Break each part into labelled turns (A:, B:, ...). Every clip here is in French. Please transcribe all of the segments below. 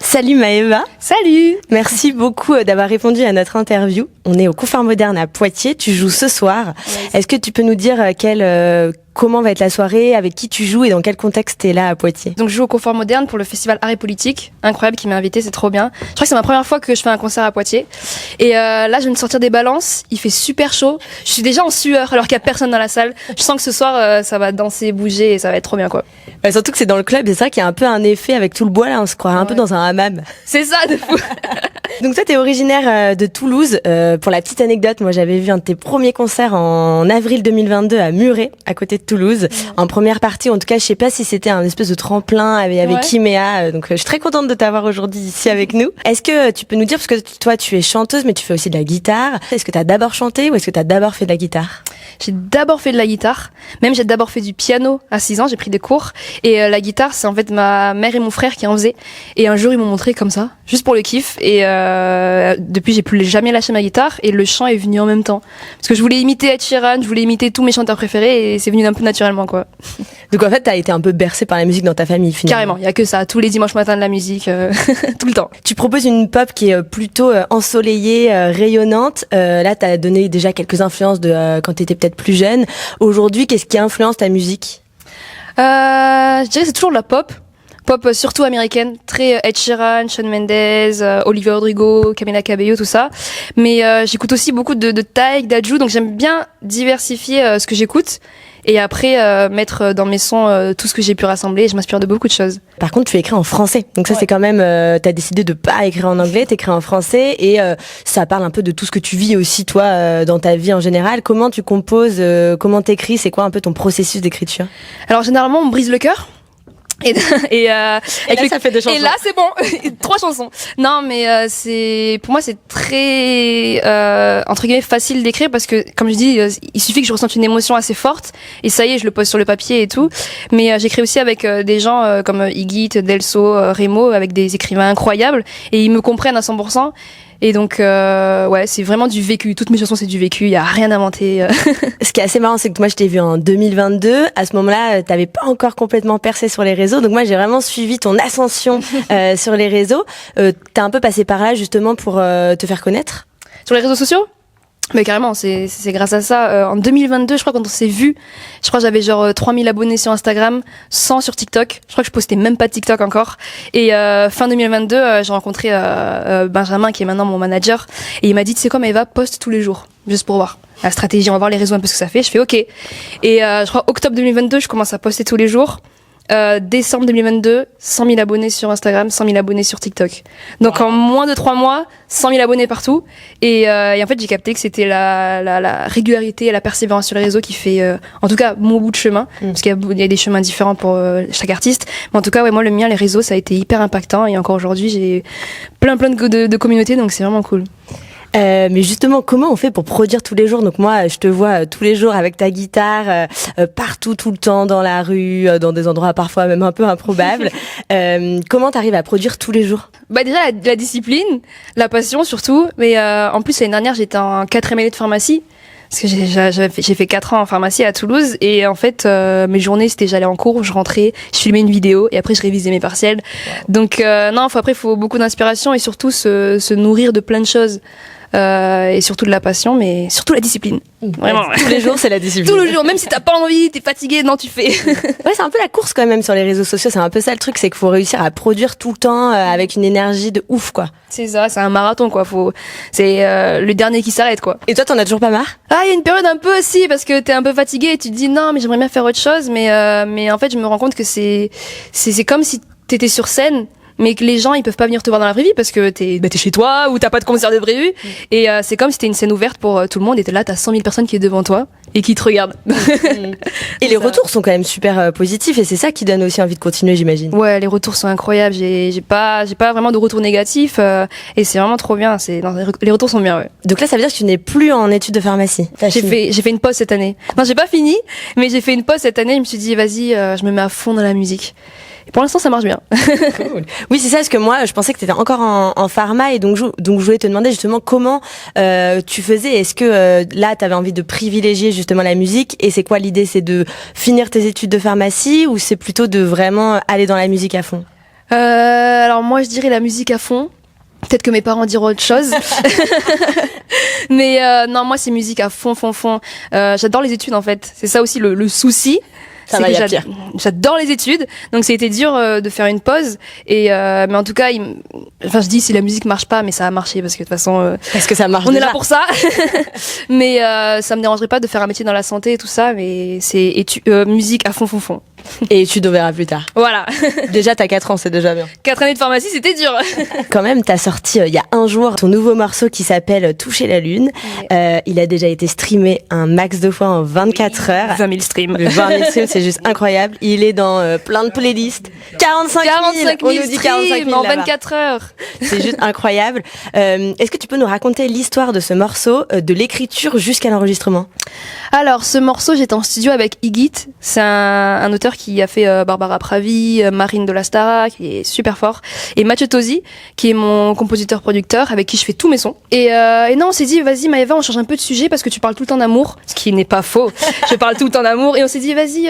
A: Salut Maëva.
B: Salut.
A: Merci beaucoup d'avoir répondu à notre interview. On est au Confort Moderne à Poitiers. Tu joues ce soir.
B: Oui.
A: Est-ce que tu peux nous dire comment va être la soirée, avec qui tu joues et dans quel contexte tu es là à Poitiers?
B: Donc je joue au Confort Moderne pour le festival Art et Politique. Incroyable, qui m'a invité, c'est trop bien. Je crois que c'est ma première fois que je fais un concert à Poitiers. Et là, je viens de sortir des balances. Il fait super chaud. Je suis déjà en sueur alors qu'il y a personne dans la salle. Je sens que ce soir, ça va danser, bouger et ça va être trop bien, quoi.
A: Bah, surtout que c'est dans le club, et c'est vrai qu'il y a un peu un effet avec tout le bois là. On se croirait un peu dans un hammam.
B: C'est ça, de fou.
A: Donc toi, t'es originaire de Toulouse. Pour la petite anecdote, moi j'avais vu un de tes premiers concerts en avril 2022 à Muret, à côté de Toulouse. En première partie, en tout cas, je sais pas si c'était un espèce de tremplin avec Kiméa. Donc je suis très contente de t'avoir aujourd'hui ici avec nous. Est-ce que tu peux nous dire, parce que toi tu es chanteuse, mais tu fais aussi de la guitare. Est-ce que t'as d'abord chanté ou est-ce que t'as d'abord fait de la guitare?
B: J'ai d'abord fait de la guitare. Même j'ai d'abord fait du piano à 6 ans. J'ai pris des cours. Et la guitare, c'est en fait ma mère et mon frère qui en faisaient. Et un jour, ils m'ont montré comme ça, juste pour le kiff. Et depuis, j'ai plus jamais lâché ma guitare. Et le chant est venu en même temps. Parce que je voulais imiter Ed Sheeran, je voulais imiter tous mes chanteurs préférés. Et c'est venu un peu naturellement, quoi.
A: Donc en fait, t'as été un peu bercée par la musique dans ta famille, finalement.
B: Carrément, il y a que ça. Tous les dimanches matins de la musique, tout le temps.
A: Tu proposes une pop qui est plutôt ensoleillée, rayonnante. Là, t'as donné déjà quelques influences de quand t'étais peut-être plus jeune. Aujourd'hui, qu'est-ce qui influence ta musique?
B: Je dirais que c'est toujours de la pop. Pop surtout américaine, très Ed Sheeran, Shawn Mendes, Olivia Rodrigo, Camila Cabello, tout ça. Mais j'écoute aussi beaucoup de Taïk, d'Adju, donc j'aime bien diversifier ce que j'écoute. Et après, mettre dans mes sons tout ce que j'ai pu rassembler. Je m'inspire de beaucoup de choses.
A: Par contre, tu écris en français. Donc ça, c'est quand même... t'as décidé de pas écrire en anglais, t'écris en français. Et ça parle un peu de tout ce que tu vis aussi, toi, dans ta vie en général. Comment tu composes, comment t'écris? C'est quoi un peu ton processus d'écriture?
B: Alors, généralement, on me brise le cœur. Et là,
A: ça fait 2 chansons.
B: Et là, c'est bon. 3 chansons. Non, mais pour moi, c'est très, entre guillemets, facile d'écrire parce que, comme je dis, il suffit que je ressente une émotion assez forte et ça y est, je le pose sur le papier et tout. Mais j'écris aussi avec des gens comme Iggy, Delso, Remo, avec des écrivains incroyables et ils me comprennent à 100%. Et donc, c'est vraiment du vécu. Toutes mes chansons, c'est du vécu. Il y a rien à inventer.
A: Ce qui est assez marrant, c'est que moi, je t'ai vu en 2022. À ce moment-là, t'avais pas encore complètement percé sur les réseaux. Donc moi, j'ai vraiment suivi ton ascension sur les réseaux. T'as un peu passé par là, justement, pour te faire connaître?
B: Sur les réseaux sociaux? Mais carrément, c'est grâce à ça. En 2022, je crois, quand on s'est vu, je crois que j'avais genre 3000 abonnés sur Instagram, 100 sur TikTok. Je crois que je postais même pas TikTok encore. Et fin 2022, j'ai rencontré Benjamin, qui est maintenant mon manager. Et il m'a dit, tu sais quoi, Maëva, poste tous les jours, juste pour voir la stratégie, on va voir les réseaux un peu ce que ça fait. Je fais OK. Et je crois octobre 2022, je commence à poster tous les jours. Décembre 2022, 100 000 abonnés sur Instagram, 100 000 abonnés sur TikTok. Donc en moins de 3 mois, 100 000 abonnés partout. Et en fait, j'ai capté que c'était la régularité et la persévérance sur les réseaux qui fait, en tout cas, mon bout de chemin. Parce qu'il y a des chemins différents pour chaque artiste. Mais en tout cas, moi, le mien, les réseaux, ça a été hyper impactant. Et encore aujourd'hui, j'ai plein de communautés, donc c'est vraiment cool.
A: Mais justement, comment on fait pour produire tous les jours? Donc moi, je te vois tous les jours avec ta guitare, partout, tout le temps, dans la rue, dans des endroits parfois même un peu improbables. Comment t'arrives à produire tous les jours?
B: Bah déjà, la discipline, la passion surtout. Mais en plus, l'année dernière, j'étais en 4e année de pharmacie. Parce que j'ai fait 4 ans en pharmacie à Toulouse. Et en fait, mes journées, c'était j'allais en cours, je rentrais, je filmais une vidéo et après, je révisais mes partiels. Wow. Donc non, après, il faut beaucoup d'inspiration et surtout se nourrir de plein de choses. Et surtout de la passion, mais surtout la discipline.
A: Vraiment. Tous les jours, c'est la discipline.
B: Tous les jours, même si t'as pas envie, t'es fatigué, non, tu fais.
A: Ouais, c'est un peu la course quand même sur les réseaux sociaux. C'est un peu ça le truc, c'est qu'il faut réussir à produire tout le temps avec une énergie de ouf, quoi.
B: C'est ça, c'est un marathon, quoi. C'est le dernier qui s'arrête, quoi.
A: Et toi, t'en as toujours pas marre?
B: Ah, il y a une période un peu aussi parce que t'es un peu fatigué et tu te dis non, mais j'aimerais bien faire autre chose, mais en fait, je me rends compte que c'est comme si t'étais sur scène. Mais que les gens, ils peuvent pas venir te voir dans la vraie vie parce que t'es chez toi ou t'as pas de concert de prévu. Et c'est comme si c'était une scène ouverte pour tout le monde et là, t'as 100 000 personnes qui est devant toi et qui te regardent.
A: Et les retours sont quand même super positifs et c'est ça qui donne aussi envie de continuer, j'imagine.
B: Ouais, les retours sont incroyables. J'ai pas vraiment de retours négatifs et c'est vraiment trop bien. Les retours sont bien, ouais.
A: Donc là, ça veut dire que tu n'es plus en études de pharmacie.
B: J'ai fait une pause cette année. Non, j'ai pas fini, mais j'ai fait une pause cette année. Je me suis dit, vas-y, je me mets à fond dans la musique. Et pour l'instant, ça marche bien.
A: Cool. Oui, c'est ça, parce que moi, je pensais que tu étais encore en pharma et donc je voulais te demander justement comment tu faisais. Est-ce que là, tu avais envie de privilégier justement la musique et c'est quoi l'idée? C'est de finir tes études de pharmacie ou c'est plutôt de vraiment aller dans la musique à fond?
B: Alors moi je dirais la musique à fond. Peut-être que mes parents diront autre chose. Mais non, moi c'est musique à fond, fond, fond. J'adore les études en fait. C'est ça aussi le souci.
A: Ça va, y a pire.
B: J'adore les études, donc ça a été dur de faire une pause. Et mais en tout cas, enfin je dis si la musique marche pas, mais ça a marché parce que de toute façon,
A: parce que ça marche.
B: On
A: déjà.
B: est là pour ça. Mais ça me dérangerait pas de faire un métier dans la santé et tout ça, mais c'est musique à fond, fond, fond.
A: Et tu on verra plus tard.
B: Voilà.
A: Déjà, t'as 4 ans, c'est déjà bien.
B: 4 années de pharmacie, c'était dur.
A: Quand même, t'as sorti il y a un jour ton nouveau morceau qui s'appelle Toucher la lune. Il a déjà été streamé un max de fois en 24 heures.
B: 20 000 streams.
A: 20 000 streams, c'est juste incroyable. Il est dans plein de playlists. 45 000,
B: on nous dit 45 000 en 24 heures.
A: C'est juste incroyable. Est-ce que tu peux nous raconter l'histoire de ce morceau, de l'écriture jusqu'à l'enregistrement?
B: Alors, ce morceau, j'étais en studio avec Igit. C'est un auteur qui a fait Barbara Pravi, Marine de la Stara, qui est super fort, et Mathieu Tosi, qui est mon compositeur-producteur, avec qui je fais tous mes sons. Et non, on s'est dit, vas-y Maëva, on change un peu de sujet parce que tu parles tout le temps d'amour, ce qui n'est pas faux. Je parle tout le temps d'amour, et on s'est dit, vas-y,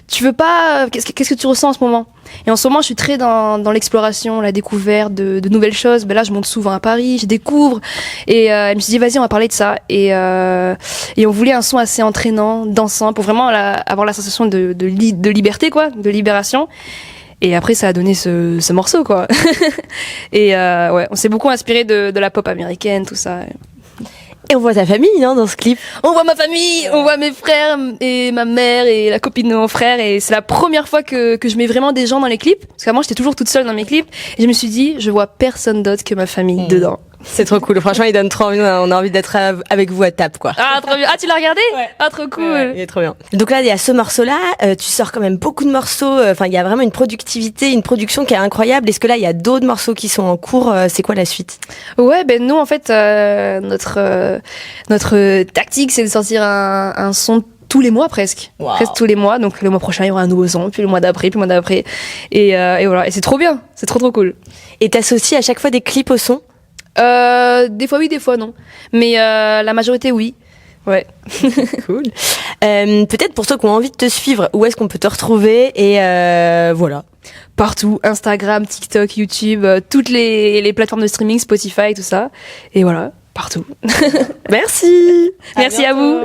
B: tu veux pas, qu'est-ce que tu ressens en ce moment? Et en ce moment, je suis très dans l'exploration, la découverte de nouvelles choses. Ben là, je monte souvent à Paris, je découvre. Et je me suis dit, vas-y, on va parler de ça. Et on voulait un son assez entraînant, dansant, pour vraiment avoir la sensation de liberté, quoi, de libération. Et après, ça a donné ce morceau, quoi. Et ouais, on s'est beaucoup inspiré de la pop américaine, tout ça.
A: Et on voit ta famille, non, dans ce clip?
B: On voit ma famille, on voit mes frères et ma mère et la copine de mon frère. Et c'est la première fois que je mets vraiment des gens dans les clips. Parce qu'avant, j'étais toujours toute seule dans mes clips. Et je me suis dit, je vois personne d'autre que ma famille dedans.
A: C'est trop cool. Franchement, il donne trop envie. On a envie d'être avec vous à table, quoi.
B: Ah, trop bien. Ah, tu l'as regardé?
A: Ouais.
B: Ah, trop cool.
A: Ouais, il est trop bien. Donc là, il y a ce morceau-là. Tu sors quand même beaucoup de morceaux. Enfin, il y a vraiment une productivité, une production qui est incroyable. Est-ce que là, il y a d'autres morceaux qui sont en cours? C'est quoi la suite?
B: Ouais, ben nous, en fait, notre tactique, c'est de sortir un son tous les mois presque.
A: Wow.
B: Presque tous les mois. Donc le mois prochain, il y aura un nouveau son, puis le mois d'après, puis le mois d'après. Et voilà. Et c'est trop bien. C'est trop cool.
A: Et t'associes à chaque fois des clips au son?
B: Des fois oui, des fois non. Mais la majorité oui. Ouais.
A: Cool. Peut-être pour ceux qui ont envie de te suivre, où est-ce qu'on peut te retrouver? Et voilà.
B: Partout, Instagram, TikTok, YouTube, toutes les plateformes de streaming, Spotify, tout ça. Et voilà, partout.
A: Merci.
B: Merci à vous.